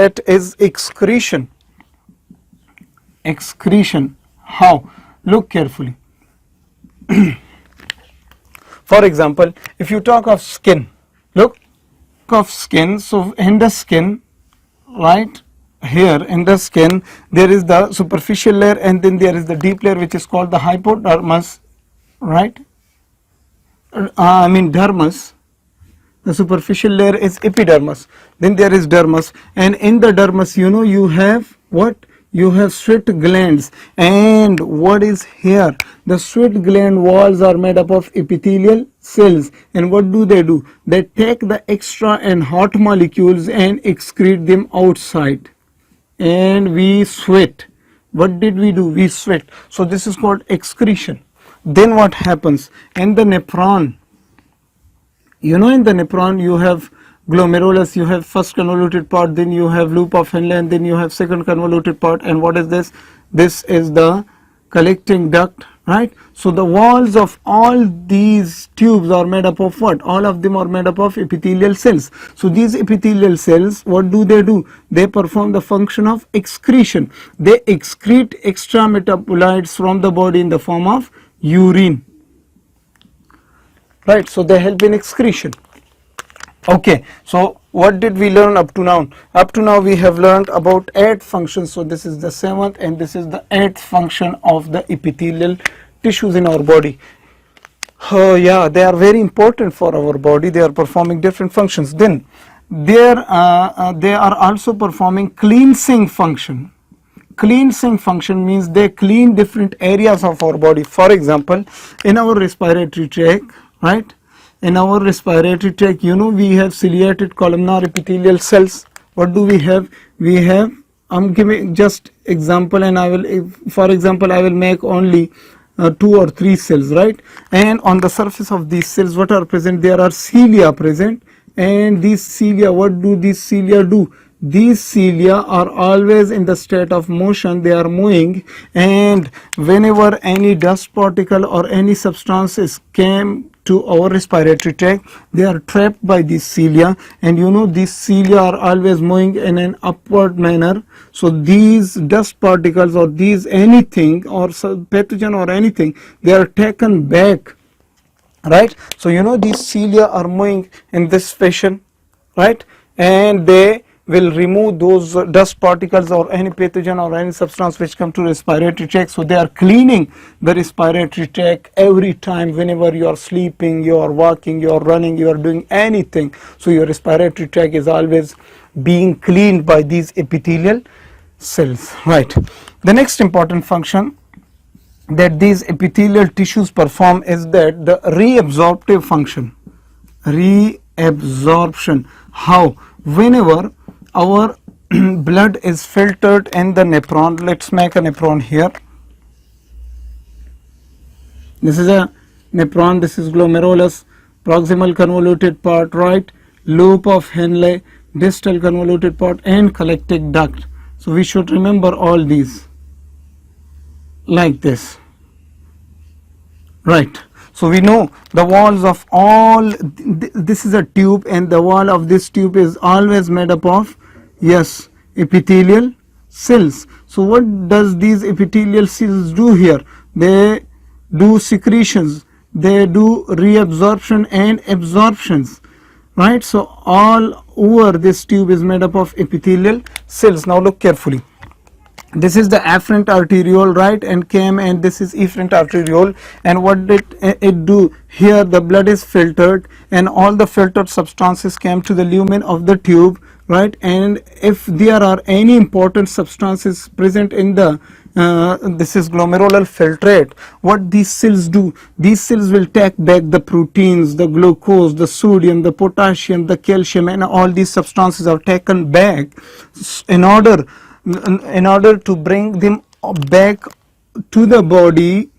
that is excretion. Excretion. How? Look carefully. For example, if you talk of skin, look of skin, so in the skin, right here in the skin, there is the superficial layer and then there is the deep layer which is called the hypodermis, right? I mean dermis. The superficial layer is epidermis, then there is dermis, and in the dermis, you know, you have what? You have sweat glands, and what is here? The sweat gland walls are made up of epithelial cells, and what do? They take the extra and hot molecules and excrete them outside, and we sweat. What did we do? We sweat. So this is called excretion. Then what happens in the nephron? You know, in the nephron you have glomerulus, you have first convoluted part, then you have loop of Henle, and then you have second convoluted part. And what is this? This is the collecting duct, right? So the walls of all these tubes are made up of what? All of them are made up of epithelial cells. So these epithelial cells, what do? They perform the function of excretion. They excrete extra metabolites from the body in the form of urine, right? So they help in excretion. Okay, so what did we learn up to now? Up to now we have learned about 8 functions. So this is the 7th and this is the 8th function of the epithelial tissues in our body. Yeah, they are very important for our body. They are performing different functions. Then they are also performing cleansing function. Cleansing function means they clean different areas of our body. For example, in our respiratory tract, right? In our respiratory tract, you know, we have ciliated columnar epithelial cells. What do we have? We have, I'm giving just example, and I will, for example, I will make only 2 or 3 cells, right? And on the surface of these cells, what are present? There are cilia present, and these cilia, what do these cilia do? These cilia are always in the state of motion. They are moving, and whenever any dust particle or any substances came to our respiratory tract, they are trapped by these cilia, and you know, these cilia are always moving in an upward manner. So these dust particles or these anything or pathogen or anything, they are taken back, right? So you know, these cilia are moving in this fashion, right? And they will remove those dust particles or any pathogen or any substance which come to respiratory tract. So they are cleaning the respiratory tract every time. Whenever you are sleeping, you are walking, you are running, you are doing anything, so your respiratory tract is always being cleaned by these epithelial cells, right? The next important function that these epithelial tissues perform is that the reabsorptive function. Reabsorption. How? Whenever our blood is filtered in the nephron, let's make a nephron here. This is a nephron, this is glomerulus, proximal convoluted part, right? Loop of Henle, distal convoluted part, and collecting duct. So we should remember all these like this, right? So we know the walls of all, this is a tube, and the wall of this tube is always made up of, yes, epithelial cells. So what does these epithelial cells do here? They do secretions, they do reabsorption and absorptions, right? So all over this tube is made up of epithelial cells. Now look carefully. This is the afferent arteriole, right, and came, and this is efferent arteriole. And what did it do? Here the blood is filtered, and all the filtered substances came to the lumen of the tube, right? And if there are any important substances present in the this is glomerular filtrate, what these cells do? These cells will take back the proteins, the glucose, the sodium, the potassium, the calcium, and all these substances are taken back in order to bring them back to the body,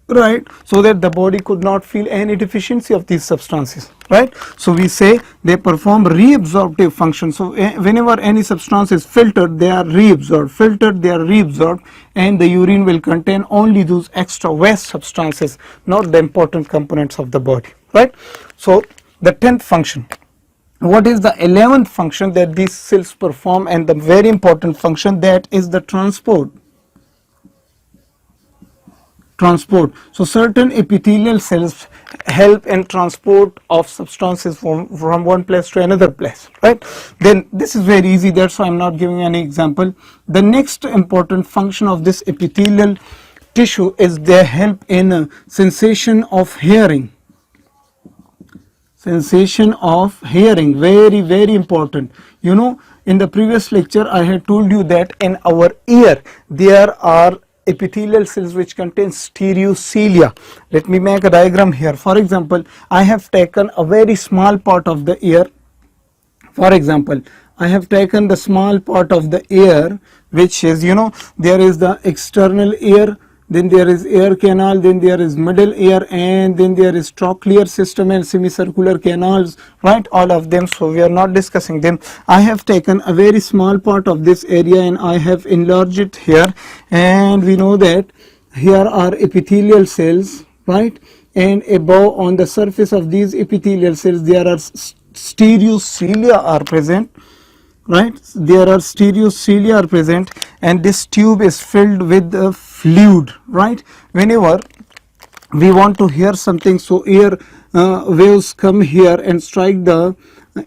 right, so that the body could not feel any deficiency of these substances, right? So we say they perform reabsorptive function. So whenever any substance is filtered, they are reabsorbed, filtered, they are reabsorbed, and the urine will contain only those extra waste substances, not the important components of the body, right? So the 10th function, what is the 11th function that these cells perform, and the very important function, that is the transport. So certain epithelial cells help in transport of substances from one place to another place, right? Then this is very easy, that's why I'm not giving any example. The next important function of this epithelial tissue is they help in sensation of hearing. Sensation of hearing, very, very important. You know, in the previous lecture I had told you that in our ear there are epithelial cells which contain stereocilia. Let me make a diagram here. For example, I have taken a very small part of the ear. For example, I have taken the small part of the ear, which is, you know, there is the external ear, then there is ear canal, then there is middle ear, and then there is trochlear system and semicircular canals, right? All of them, so we are not discussing them. I have taken a very small part of this area and I have enlarged it here, and we know that here are epithelial cells, right? And above, on the surface of these epithelial cells, there are stereocilia are present, right? There are stereocilia are present, and this tube is filled with the fluid, right? Whenever we want to hear something, so ear waves come here and strike the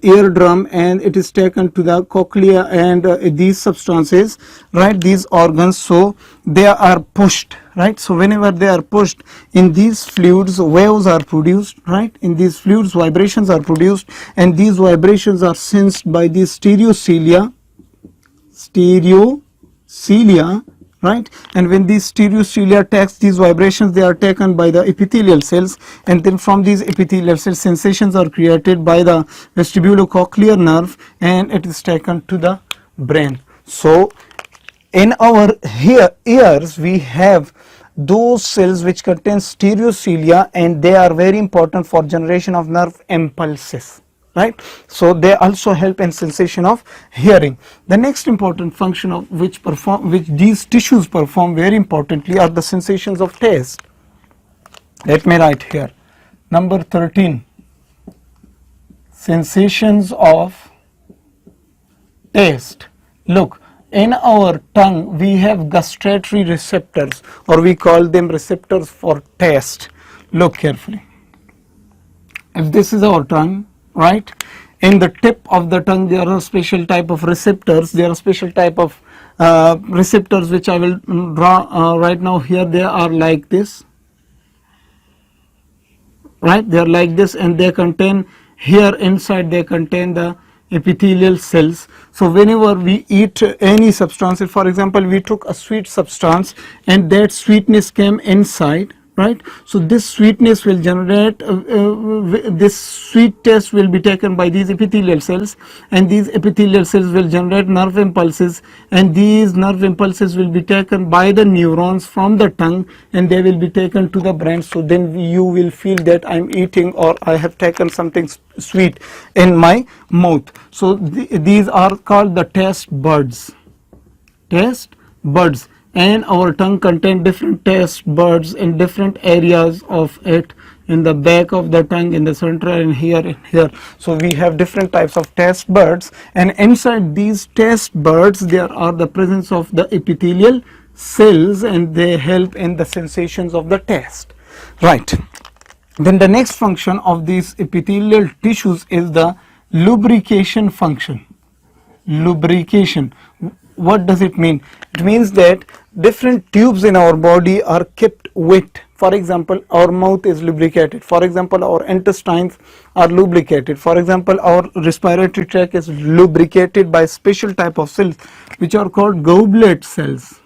eardrum, and it is taken to the cochlea and these substances, right, these organs, so they are pushed, right? So whenever they are pushed, in these fluids waves are produced, right? In these fluids vibrations are produced, and these vibrations are sensed by these stereocilia, right? And when these stereocilia takes these vibrations, they are taken by the epithelial cells, and then from these epithelial cells sensations are created by the vestibulocochlear nerve, and it is taken to the brain. So in our ears we have those cells which contain stereocilia, and they are very important for generation of nerve impulses, right? So they also help in sensation of hearing. The next important function of which these tissues perform very importantly are the sensations of taste. Let me write here, number 13, sensations of taste. Look, in our tongue we have gustatory receptors, or we call them receptors for taste. Look carefully. If this is our tongue, right, in the tip of the tongue there are special type of receptors. There are special type of receptors which I will draw right now. Here they are like this, right? They are like this, and they contain, here inside they contain the epithelial cells. So whenever we eat any substance, for example we took a sweet substance and that sweetness came inside, right? So this sweetness will generate, this sweet taste will be taken by these epithelial cells, and these epithelial cells will generate nerve impulses, and these nerve impulses will be taken by the neurons from the tongue, and they will be taken to the brain. So then you will feel that I'm eating, or I have taken something sweet in my mouth. So these are called the taste buds. Taste buds. And our tongue contains different taste buds in different areas of it, in the back of the tongue, in the center, and here. So we have different types of taste buds, and inside these taste buds there are the presence of the epithelial cells, and they help in the sensations of the taste, right? Then the next function of these epithelial tissues is the lubrication function. Lubrication. What does it mean? It means that different tubes in our body are kept wet. For example, our mouth is lubricated. For example, our intestines are lubricated. For example, our respiratory tract is lubricated by special type of cells which are called goblet cells.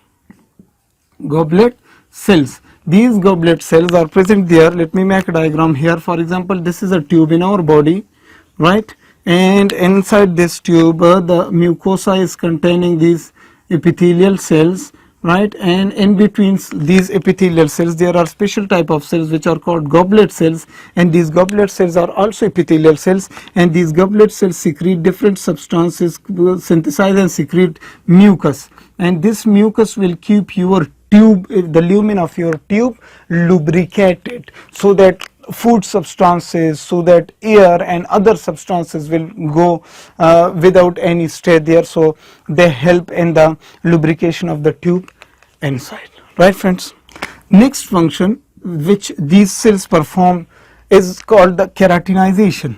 Goblet cells. These goblet cells are present there. Let me make a diagram here. For example, this is a tube in our body, right? And inside this tube the mucosa is containing these epithelial cells, right? And in between these epithelial cells there are special type of cells which are called goblet cells, and these goblet cells are also epithelial cells, and these goblet cells secrete different substances, synthesize and secrete mucus, and this mucus will keep your tube, the lumen of your tube, lubricated, so that food substances, so that air and other substances will go without any stay there, so they help in the lubrication of the tube inside, right friends. Next function which these cells perform is called the keratinization.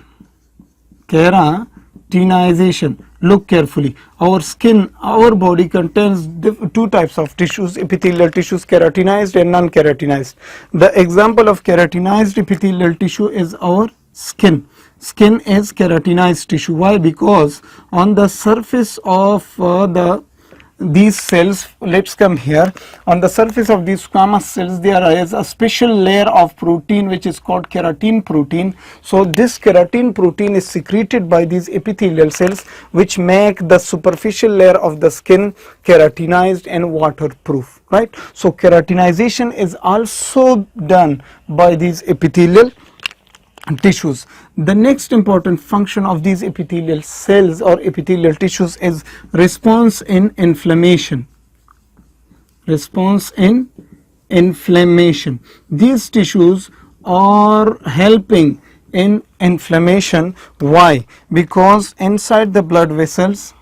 Keratinization. Look carefully. Our skin, our body contains two types of tissues, epithelial tissues, keratinized and non-keratinized. The example of keratinized epithelial tissue is our skin. Skin is keratinized tissue. Why? Because on the surface of these cells, let's come here, on the surface of these squamous cells there is a special layer of protein which is called keratin protein. So this keratin protein is secreted by these epithelial cells, which make the superficial layer of the skin keratinized and waterproof, right? So keratinization is also done by these epithelial tissues. The next important function of these epithelial cells or epithelial tissues is response in inflammation. Response in inflammation. These tissues are helping in inflammation. Why? Because inside the blood vessels,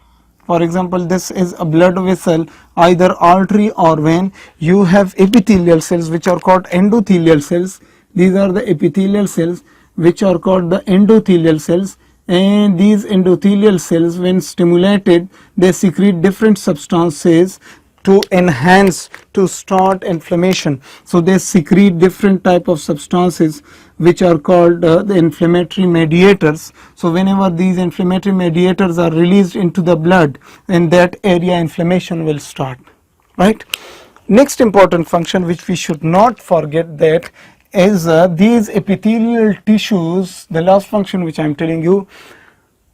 for example, this is a blood vessel, either artery or vein, you have epithelial cells which are called endothelial cells. These are the epithelial cells which are called the endothelial cells, and these endothelial cells, when stimulated, they secrete different substances to enhance, to start inflammation. So they secrete different type of substances which are called the inflammatory mediators. So whenever these inflammatory mediators are released into the blood, in that area inflammation will start, right? Next important function which we should not forget, that is these epithelial tissues, the last function which I am telling you,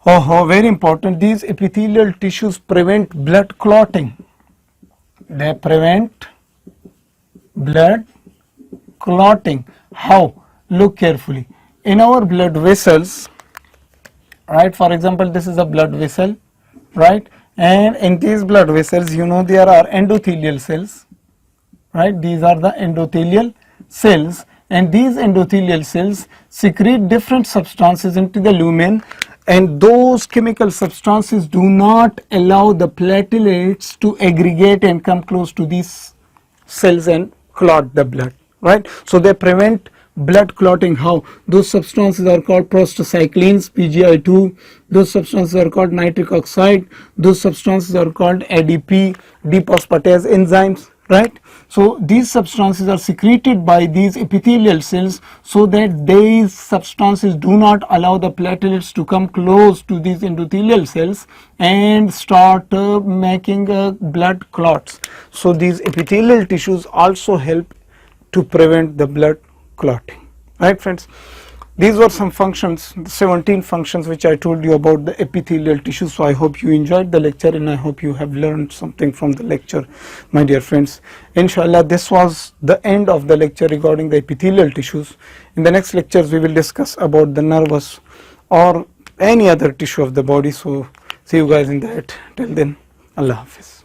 very important, these epithelial tissues prevent blood clotting. They prevent blood clotting. How? Look carefully. In our blood vessels, right, for example, this is a blood vessel, right, and in these blood vessels, you know, there are endothelial cells, right, these are the endothelial cells, and these endothelial cells secrete different substances into the lumen, and those chemical substances do not allow the platelets to aggregate and come close to these cells and clot the blood, right? So they prevent blood clotting. How? Those substances are called prostacyclines, PGI2, those substances are called nitric oxide, those substances are called ADP, dephosphatase enzymes, right? So these substances are secreted by these epithelial cells, so that these substances do not allow the platelets to come close to these endothelial cells and start making blood clots. So these epithelial tissues also help to prevent the blood clotting, right friends? These were some functions, 17 functions which I told you about the epithelial tissue. So I hope you enjoyed the lecture, and I hope you have learned something from the lecture, my dear friends. Inshallah, this was the end of the lecture regarding the epithelial tissues. In the next lectures, we will discuss about the nervous or any other tissue of the body. So see you guys in that. Till then, Allah Hafiz.